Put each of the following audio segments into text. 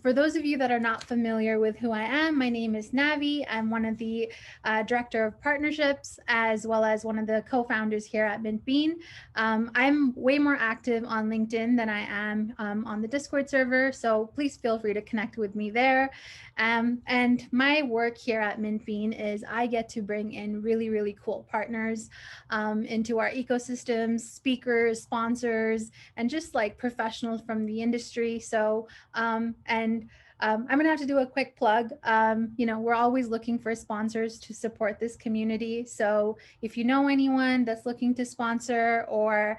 For those of you that are not familiar with who I am, my name is Navi. I'm one of the Director of Partnerships, as well as one of the co-founders here at Mintbean. I'm way more active on LinkedIn than I am on the Discord server, so please feel free to connect with me there. And my work here at Mintbean is I get to bring in really, really cool partners into our ecosystems, speakers, sponsors, and just like professionals from the industry. So, I'm gonna have to do a quick plug. We're always looking for sponsors to support this community. So if you know anyone that's looking to sponsor, or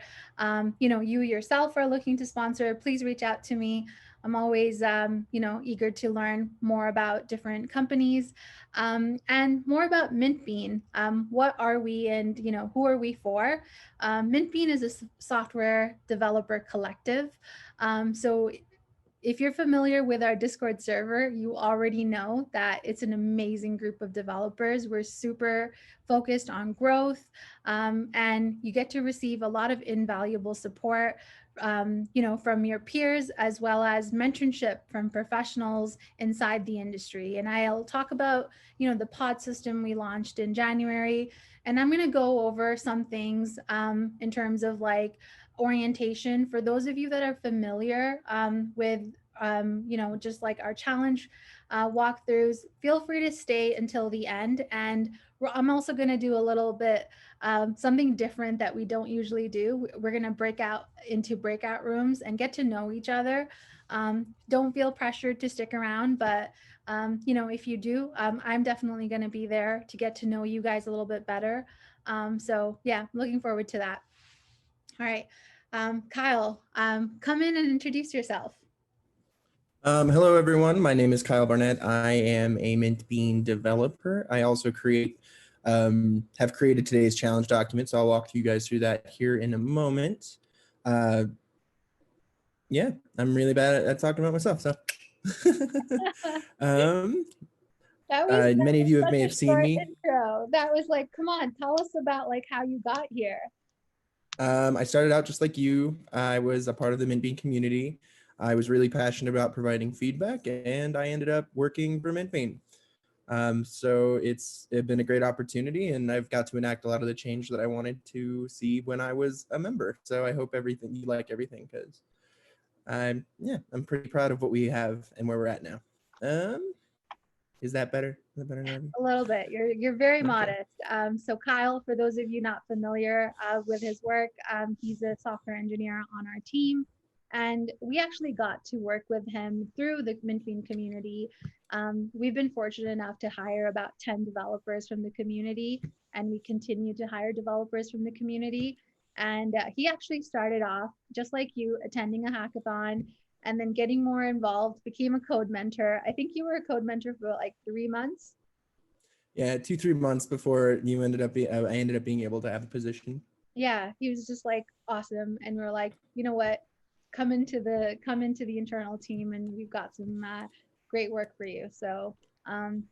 you yourself are looking to sponsor, please reach out to me. I'm always, eager to learn more about different companies and more about Mintbean. What are we, and who are we for? Mintbean is a software developer collective. So if you're familiar with our Discord server, you already know that it's an amazing group of developers. We're super focused on growth, and you get to receive a lot of invaluable support from your peers, as well as mentorship from professionals inside the industry. And I'll talk about, the pod system we launched in January. And I'm going to go over some things in terms of like orientation for those of you that are familiar with just like our challenge walkthroughs. Feel free to stay until the end, and I'm also going to do a little bit something different that we don't usually do. We're going to break out into breakout rooms and get to know each other. Don't feel pressured to stick around, but if you do, I'm definitely going to be there to get to know you guys a little bit better. So yeah, looking forward to that. All right. Kyle, come in and introduce yourself. Hello, everyone. My name is Kyle Barnett. I am a Mintbean developer. I also have created today's challenge document, so I'll walk you guys through that here in a moment. Yeah, I'm really bad at talking about myself, so. Many of you may have seen me. Intro. That was like, come on, tell us about like how you got here. I started out just like you. I was a part of the Mintbean community. I was really passionate about providing feedback, and I ended up working for Mintbean. So it's been a great opportunity, and I've got to enact a lot of the change that I wanted to see when I was a member. So I hope you like everything, because I'm pretty proud of what we have and where we're at now. Is that better? Is that better, Navi? A little bit. You're very modest. So Kyle, for those of you not familiar with his work, he's a software engineer on our team. And we actually got to work with him through the Mintbean community. We've been fortunate enough to hire about 10 developers from the community, and we continue to hire developers from the community. And he actually started off, just like you, attending a hackathon, and then getting more involved, became a CodeMentor. I think you were a CodeMentor for like 3 months. Yeah, 2-3 months before I ended up being able to have a position. Yeah, he was just like awesome, and we're like, you know what? Come into the internal team, and we've got some great work for you. So, and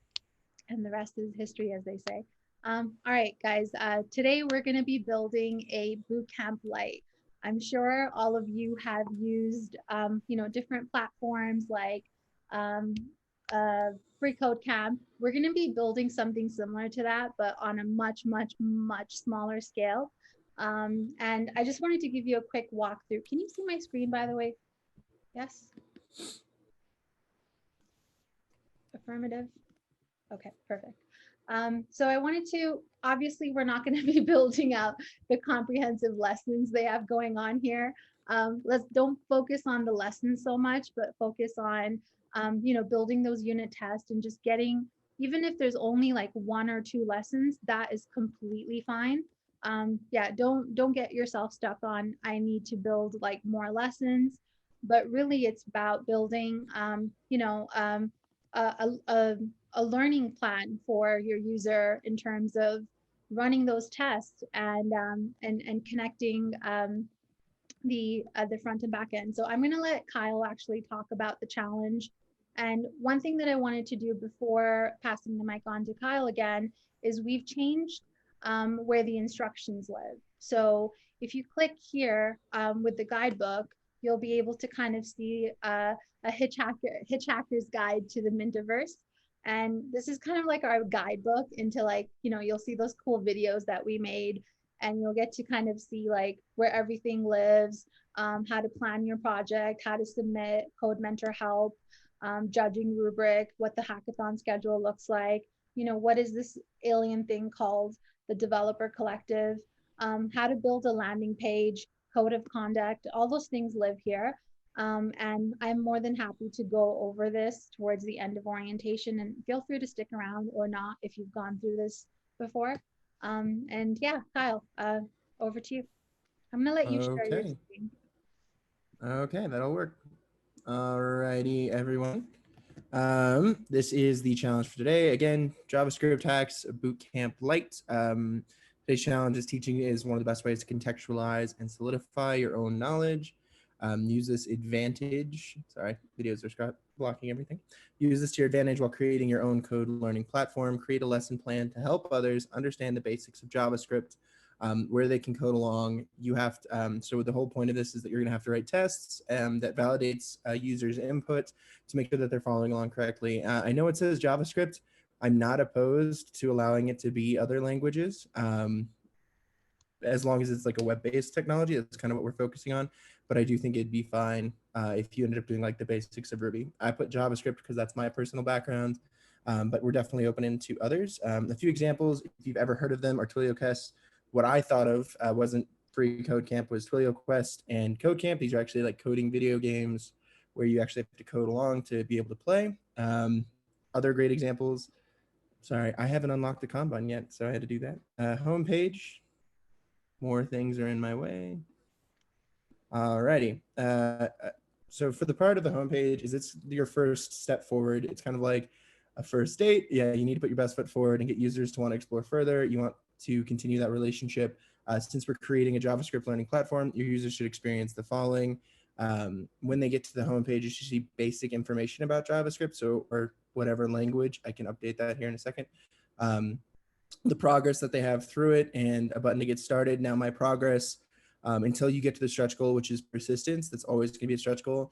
the rest is history, as they say. All right, guys. Today we're going to be building a Bootcamplite. I'm sure all of you have used, different platforms like Free Code Camp. We're going to be building something similar to that, but on a much, much, much smaller scale. And I just wanted to give you a quick walkthrough. Can you see my screen, by the way? Yes? Affirmative? Okay, perfect. So I wanted to, obviously, we're not going to be building out the comprehensive lessons they have going on here. Don't focus on the lessons so much, but focus on, building those unit tests and just getting, even if there's only like 1 or 2 lessons, that is completely fine. Don't get yourself stuck on, I need to build like more lessons, but really it's about building, a learning plan for your user in terms of running those tests and connecting the front and back end. So I'm going to let Kyle actually talk about the challenge. And one thing that I wanted to do before passing the mic on to Kyle again is we've changed where the instructions live. So if you click here with the guidebook, you'll be able to kind of see a hitchhiker's guide to the Mintiverse. And this is kind of like our guidebook into like, you'll see those cool videos that we made, and you'll get to kind of see like where everything lives, how to plan your project, how to submit, CodeMentor help, judging Rubric, what the hackathon schedule looks like, what is this alien thing called, the developer collective, how to build a landing page, code of conduct, all those things live here. And I'm more than happy to go over this towards the end of orientation, and feel free to stick around or not if you've gone through this before. And yeah, Kyle, over to you. I'm gonna let you share your Okay. screen. Okay, that'll work. Alrighty, everyone. This is the challenge for today. Again, JavaScript hacks, Bootcamplite. Today's challenge is teaching is one of the best ways to contextualize and solidify your own knowledge. Use this advantage. Sorry, videos are blocking everything. Use this to your advantage while creating your own code learning platform. Create a lesson plan to help others understand the basics of JavaScript. Where they can code along. You have to, so the whole point of this is that you're going to have to write tests that validates users' input to make sure that they're following along correctly. I know it says JavaScript. I'm not opposed to allowing it to be other languages, as long as it's like a web-based technology. That's kind of what we're focusing on. But I do think it'd be fine if you ended up doing like the basics of Ruby. I put JavaScript because that's my personal background, but we're definitely open into others. A few examples, if you've ever heard of them, are Twilio Quest. What I thought of wasn't free Code Camp, was Twilio Quest and Code Camp. These are actually like coding video games where you actually have to code along to be able to play. Other great examples. Sorry, I haven't unlocked the Kanban yet, so I had to do that. Homepage. More things are in my way. Alrighty. So for the part of the homepage, is it's your first step forward. It's kind of like a first date. Yeah, you need to put your best foot forward and get users to want to explore further. You want to continue that relationship. Since we're creating a JavaScript learning platform, your users should experience the following. When they get to the homepage, you should see basic information about JavaScript, or whatever language. I can update that here in a second. The progress that they have through it, and a button to get started. Now my progress, until you get to the stretch goal, which is persistence, that's always going to be a stretch goal.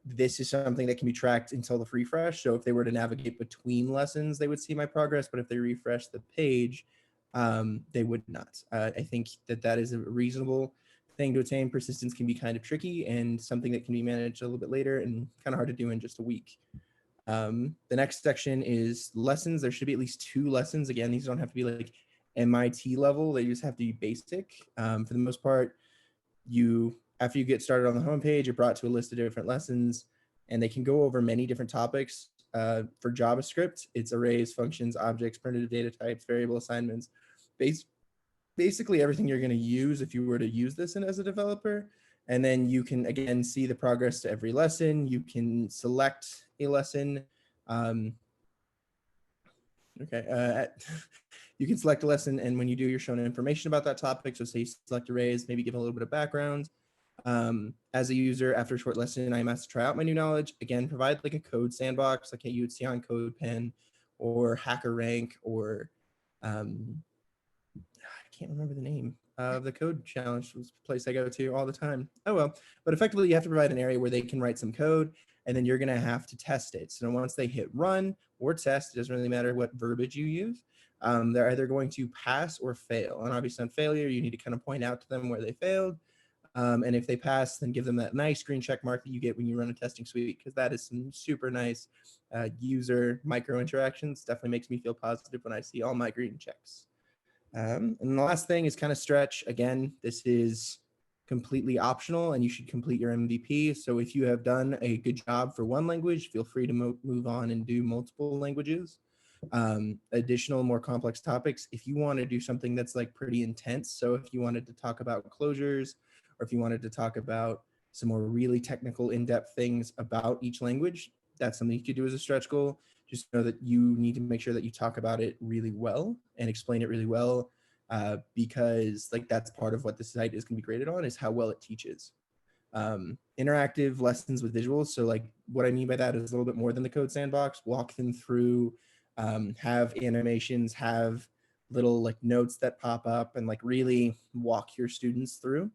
This is something that can be tracked until the refresh. So if they were to navigate between lessons, they would see my progress. But if they refresh the page, they would not. I think that is a reasonable thing to attain. Persistence can be kind of tricky and something that can be managed a little bit later and kind of hard to do in just a week. The next section is lessons. There should be at least 2 lessons. Again, these don't have to be like MIT level. They just have to be basic. For the most part, after you get started on the homepage, you're brought to a list of different lessons, and they can go over many different topics. For JavaScript, it's arrays, functions, objects, primitive data types, variable assignments, basically everything you're going to use if you were to use this as a developer. And then you can, again, see the progress to every lesson. You can select a lesson. You can select a lesson, and when you do, you're shown information about that topic. So say you select arrays, maybe give a little bit of background. As a user, after a short lesson, I am asked to try out my new knowledge. Again, provide like a code sandbox, like you would see on CodePen or HackerRank, or I can't remember the name of the code challenge place I go to all the time. Oh well, but effectively you have to provide an area where they can write some code, and then you're going to have to test it. So once they hit run or test, it doesn't really matter what verbiage you use. They're either going to pass or fail. And obviously on failure, you need to kind of point out to them where they failed. And if they pass, then give them that nice green check mark that you get when you run a testing suite, because that is some super nice user micro interactions. Definitely makes me feel positive when I see all my green checks. And the last thing is kind of stretch. Again, this is completely optional, and you should complete your MVP. So if you have done a good job for one language, feel free to move on and do multiple languages. Additional, more complex topics, if you want to do something that's like pretty intense. So if you wanted to talk about closures, or if you wanted to talk about some more really technical, in-depth things about each language, that's something you could do as a stretch goal. Just know that you need to make sure that you talk about it really well and explain it really well, because like that's part of what the site is going to be graded on, is how well it teaches. Interactive lessons with visuals. So like what I mean by that is a little bit more than the code sandbox. Walk them through, have animations, have little like notes that pop up, and like really walk your students through.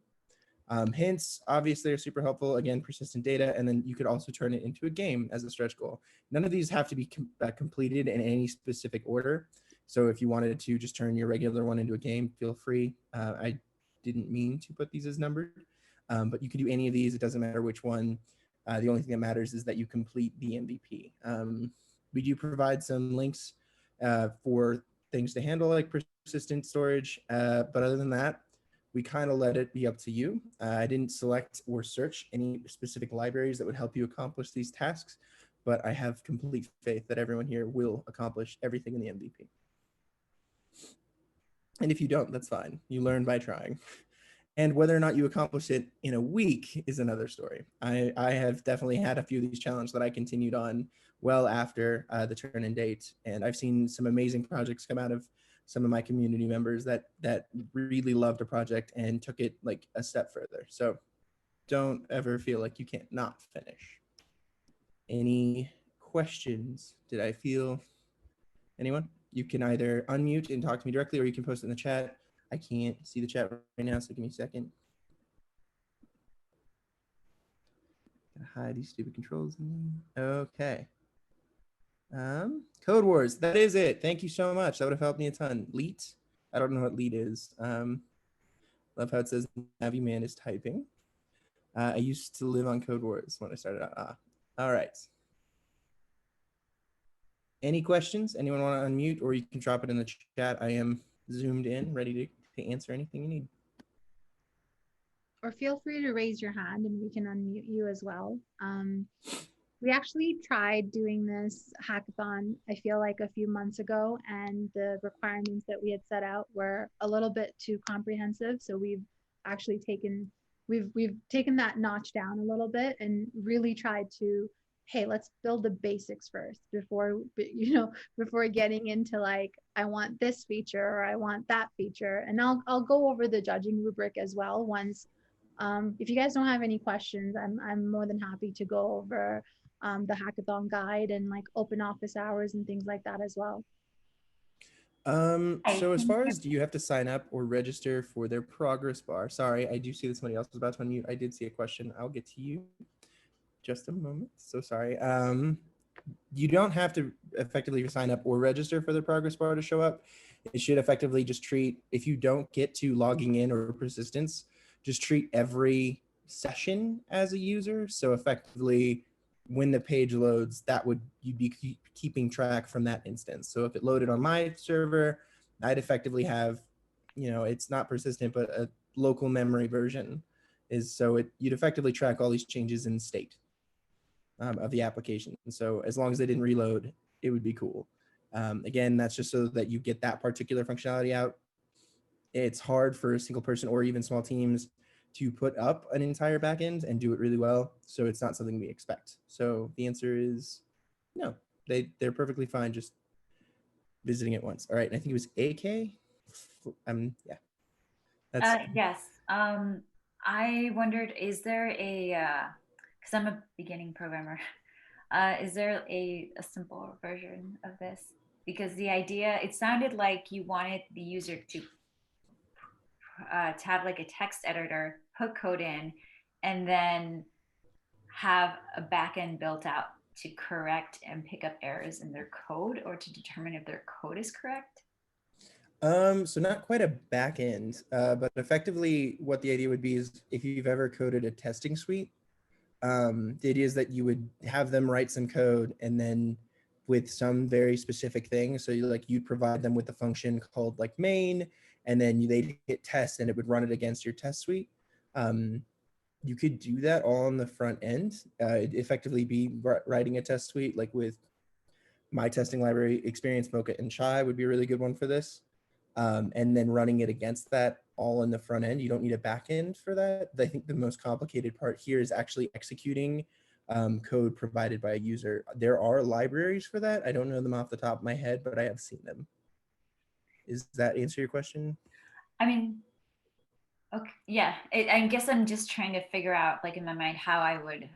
Hints, obviously, are super helpful. Again, persistent data, and then you could also turn it into a game as a stretch goal. None of these have to be completed in any specific order. So if you wanted to just turn your regular one into a game, feel free. I didn't mean to put these as numbered, but you could do any of these. It doesn't matter which one. The only thing that matters is that you complete the MVP. We do provide some links for things to handle like persistent storage, but other than that, we kind of let it be up to you. I didn't select or search any specific libraries that would help you accomplish these tasks, but I have complete faith that everyone here will accomplish everything in the MVP. And if you don't, that's fine. You learn by trying. And whether or not you accomplish it in a week is another story. I have definitely had a few of these challenges that I continued on well after the turn-in date. And I've seen some amazing projects come out of some of my community members that really loved a project and took it like a step further. So don't ever feel like you can't not finish. Any questions? Did I feel anyone? You can either unmute and talk to me directly, or you can post it in the chat. I can't see the chat right now, so give me a second. Gotta hide these stupid controls. Okay. Code Wars, that is it. Thank you so much. That would have helped me a ton. Leet, I don't know what Leet is. Love how it says Navi Man is typing. I used to live on Code Wars when I started out. All right. Any questions? Anyone want to unmute, or you can drop it in the chat. I am zoomed in, ready to answer anything you need. Or feel free to raise your hand and we can unmute you as well. We actually tried doing this hackathon, I feel like a few months ago, and the requirements that we had set out were a little bit too comprehensive. So we've actually taken that notch down a little bit and really tried to, hey, let's build the basics first before getting into like, I want this feature or I want that feature. And I'll go over the judging rubric as well once. If you guys don't have any questions, I'm more than happy to go over the hackathon guide and like open office hours and things like that as well. So as far as, do you have to sign up or register for their progress bar? Sorry, I do see that somebody else was about to unmute. I did see a question. I'll get to you. Just a moment. So sorry. You don't have to effectively sign up or register for the progress bar to show up. It should effectively just treat, if you don't get to logging in or persistence, just treat every session as a user. So effectively, when the page loads, you'd be keeping track from that instance. So if it loaded on my server, I'd effectively have, it's not persistent, but a local memory version you'd effectively track all these changes in state of the application. So as long as they didn't reload, it would be cool. Again, that's just so that you get that particular functionality out. It's hard for a single person or even small teams to put up an entire backend and do it really well. So it's not something we expect. So the answer is no, they're perfectly fine just visiting it once. All right, and I think it was AK. Yeah. Yes. I wondered, is there because I'm a beginning programmer, is there a simple version of this? Because the idea, it sounded like you wanted the user to have like a text editor, put code in, and then have a backend built out to correct and pick up errors in their code, or to determine if their code is correct? So not quite a back end, but effectively what the idea would be is if you've ever coded a testing suite, the idea is that you would have them write some code and then with some very specific thing. So you'd provide them with a function called like main, and then they'd hit test and it would run it against your test suite. You could do that all on the front end. It'd effectively be writing a test suite, like with my testing library, Experience, Mocha, and Chai would be a really good one for this. And then running it against that all in the front end. You don't need a back end for that. I think the most complicated part here is actually executing code provided by a user. There are libraries for that. I don't know them off the top of my head, but I have seen them. Does that answer your question? I mean, okay, yeah. I guess I'm just trying to figure out, like in my mind, how I would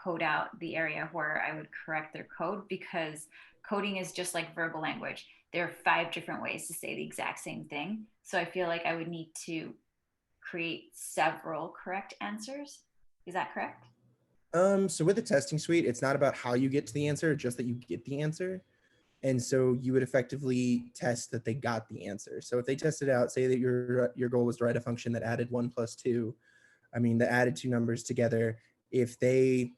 code out the area where I would correct their code, because coding is just like verbal language. There are 5 different ways to say the exact same thing. So I feel like I would need to create several correct answers. Is that correct? So with the testing suite, it's not about how you get to the answer, just that you get the answer. And so you would effectively test that they got the answer. So if they tested out, say that your goal was to write a function that added 1 + 2, that added two numbers together. If they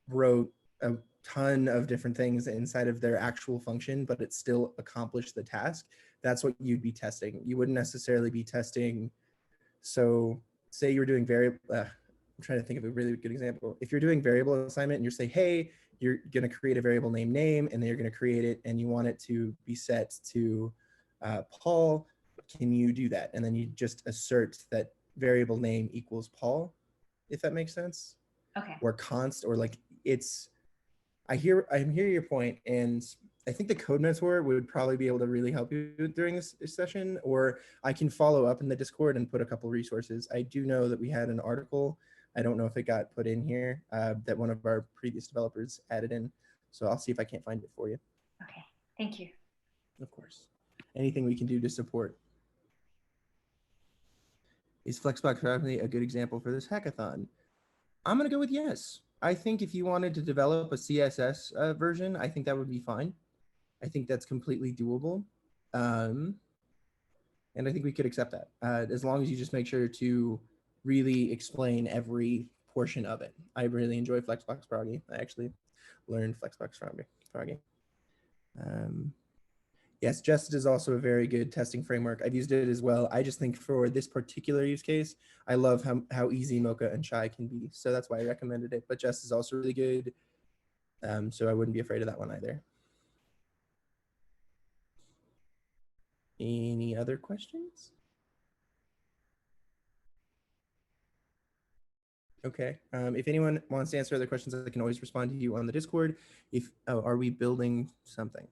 wrote a ton of different things inside of their actual function, but it still accomplished the task, that's what you'd be testing. You wouldn't necessarily be testing. So say you're doing I'm trying to think of a really good example. If you're doing variable assignment and you're saying, hey, you're going to create a variable name, and then you're going to create it and you want it to be set to Paul, can you do that? And then you just assert that variable name equals Paul, if that makes sense. Okay. Or const, or like I'm hearing your point, and I think the CodeMentor would probably be able to really help you during this session, or I can follow up in the Discord and put a couple resources. I do know that we had an article. I don't know if it got put in here, that one of our previous developers added in. So I'll see if I can't find it for you. Okay, thank you. Of course. Anything we can do to support. Is Flexbox probably a good example for this hackathon? I'm going to go with yes. I think if you wanted to develop a CSS version, I think that would be fine. I think that's completely doable. And I think we could accept that, as long as you just make sure to really explain every portion of it. I really enjoy Flexbox Froggy. I actually learned Flexbox Froggy. Yes, Jest is also a very good testing framework. I've used it as well. I just think for this particular use case, I love how easy Mocha and Chai can be. So that's why I recommended it. But Jest is also really good. So I wouldn't be afraid of that one either. Any other questions? Okay. If anyone wants to answer other questions, I can always respond to you on the Discord. Are we building something?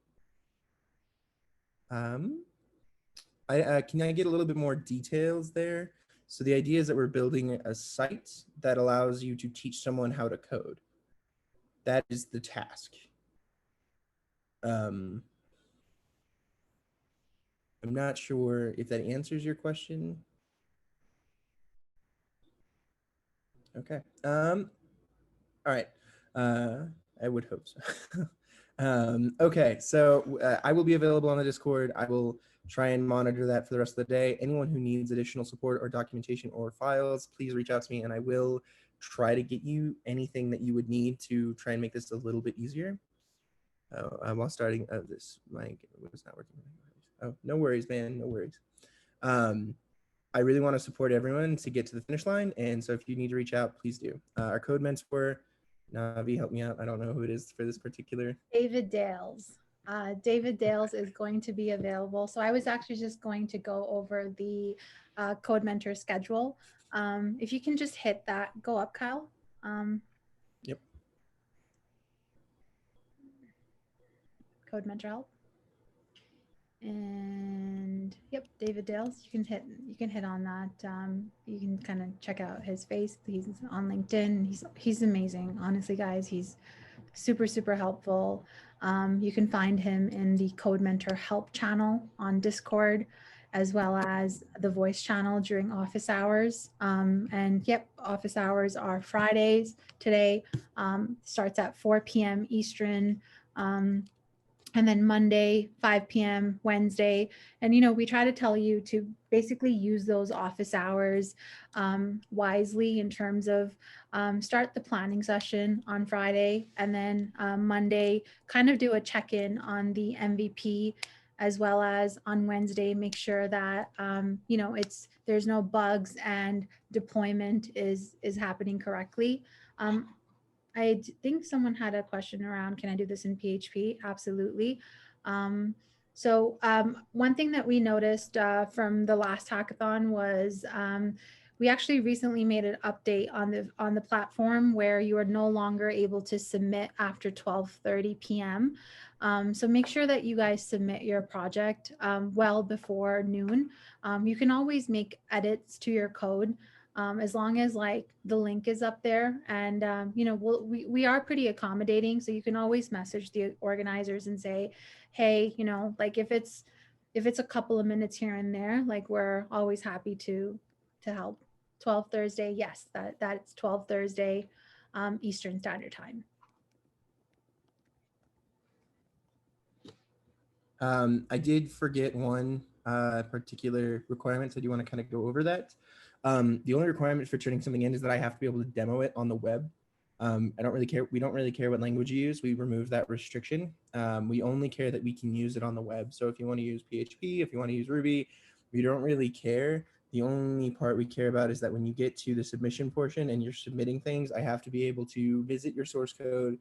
Can I get a little bit more details there? So the idea is that we're building a site that allows you to teach someone how to code. That is the task. I'm not sure if that answers your question. Okay. All right. I would hope so. Okay, so I will be available on the Discord. I will try and monitor that for the rest of the day. Anyone who needs additional support or documentation or files, please reach out to me and I will try to get you anything that you would need to try and make this a little bit easier. While starting this, my was not working. Oh, no worries, man, no worries. I really want to support everyone to get to the finish line. And so if you need to reach out, please do. Our CodeMentor, Navi, help me out. I don't know who it is for this particular. David Dales. David Dales is going to be available. So I was actually just going to go over the CodeMentor schedule. If you can just hit that, go up, Kyle. Yep. CodeMentor help. And yep, David Dales. You can hit on that. You can kind of check out his face. He's on LinkedIn. He's amazing. Honestly, guys, he's super helpful. You can find him in the CodeMentor help channel on Discord, as well as the voice channel during office hours. And yep, office hours are Fridays today. Starts at 4 p.m. Eastern. And then Monday, 5 p.m., Wednesday. And, we try to tell you to basically use those office hours wisely in terms of start the planning session on Friday, and then Monday, kind of do a check-in on the MVP, as well as on Wednesday, make sure that, there's no bugs and deployment is happening correctly. I think someone had a question around, can I do this in PHP? Absolutely. So one thing that we noticed from the last hackathon was we actually recently made an update on the platform where you are no longer able to submit after 12:30 p.m. So make sure that you guys submit your project well before noon. You can always make edits to your code. As long as like the link is up there, and we are pretty accommodating, so you can always message the organizers and say, hey, like if it's a couple of minutes here and there, like we're always happy to help. 12 Thursday. Yes, that's 12 Thursday Eastern Standard Time. I did forget one particular requirement, so I do want to kind of go over that. The only requirement for turning something in is that I have to be able to demo it on the web. I don't really care. We don't really care what language you use. We remove that restriction. We only care that we can use it on the web. So if you want to use PHP, if you want to use Ruby, we don't really care. The only part we care about is that when you get to the submission portion and you're submitting things, I have to be able to visit your source code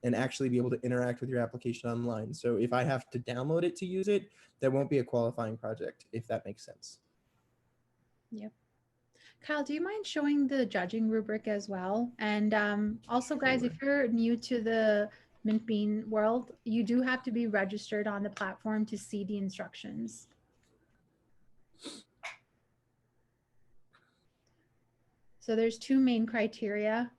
and actually be able to interact with your application online. So if I have to download it to use it, that won't be a qualifying project, if that makes sense. Yep. Kyle, do you mind showing the judging rubric as well? And also, guys, if you're new to the Mintbean world, you do have to be registered on the platform to see the instructions. So there's two main criteria,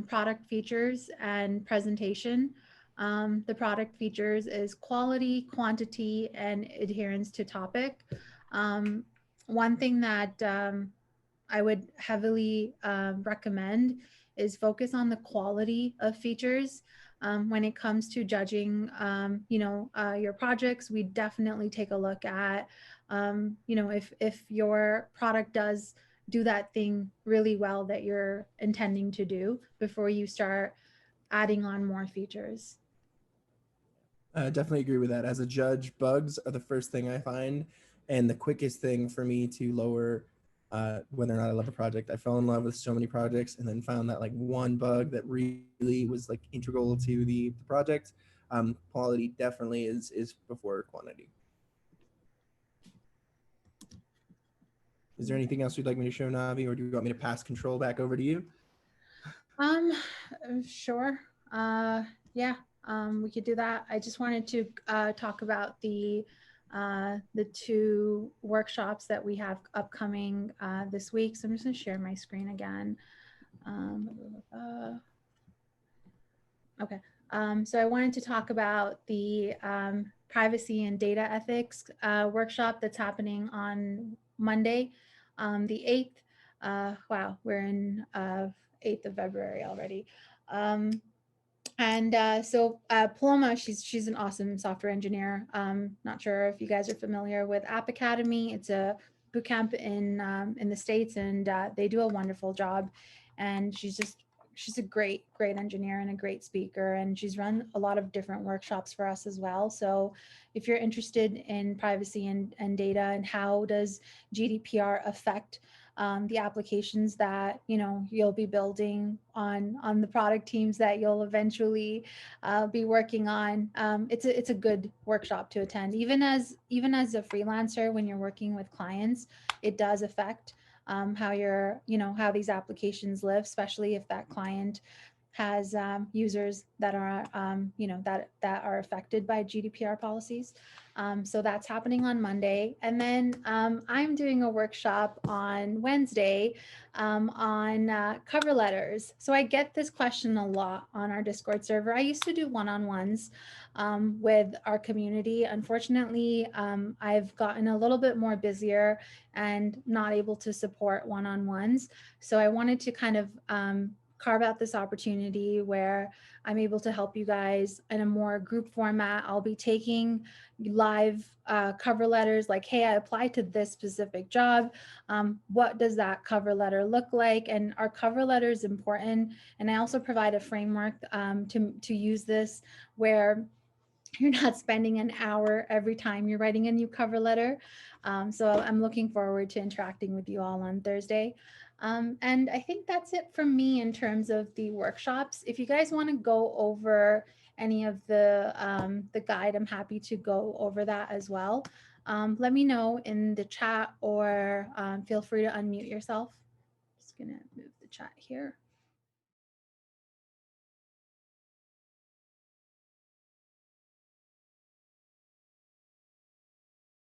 product features and presentation. The product features is quality, quantity, and adherence to topic. One thing that I would heavily recommend is focus on the quality of features. When it comes to judging, your projects, we definitely take a look at, if your product does do that thing really well that you're intending to do before you start adding on more features. I definitely agree with that. As a judge, bugs are the first thing I find and the quickest thing for me to lower whether or not I love a project. I fell in love with so many projects and then found that like one bug that really was like integral to the project. Quality definitely is before quantity. Is there anything else you'd like me to show, Navi, or do you want me to pass control back over to you? Sure. Yeah, we could do that. I just wanted to talk about the two workshops that we have upcoming this week. So I'm just going to share my screen again. Okay. So I wanted to talk about the privacy and data ethics workshop that's happening on Monday, the 8th. Wow, we're in 8th of February already. So Paloma, she's an awesome software engineer. Not sure if you guys are familiar with App Academy. It's a bootcamp in the States, and they do a wonderful job. And she's a great engineer and a great speaker, and she's run a lot of different workshops for us as well. So if you're interested in privacy and data and how does GDPR affect the applications that you'll be building on the product teams that you'll eventually be working on, it's a good workshop to attend. Even as a freelancer, when you're working with clients, it does affect how these applications live, especially if that client has users that are that are affected by GDPR policies. So that's happening on Monday, and then I'm doing a workshop on Wednesday on cover letters. So I get this question a lot on our Discord server. I used to do one-on-ones with our community. Unfortunately, I've gotten a little bit more busier and not able to support one-on-ones. So I wanted to kind of carve out this opportunity where I'm able to help you guys in a more group format. I'll be taking live cover letters like, hey, I applied to this specific job. What does that cover letter look like? And our cover letter is important. And I also provide a framework to use this where you're not spending an hour every time you're writing a new cover letter. So I'm looking forward to interacting with you all on Thursday. And I think that's it from me in terms of the workshops. If you guys want to go over any of the guide, I'm happy to go over that as well. Let me know in the chat or feel free to unmute yourself. Just gonna move the chat here.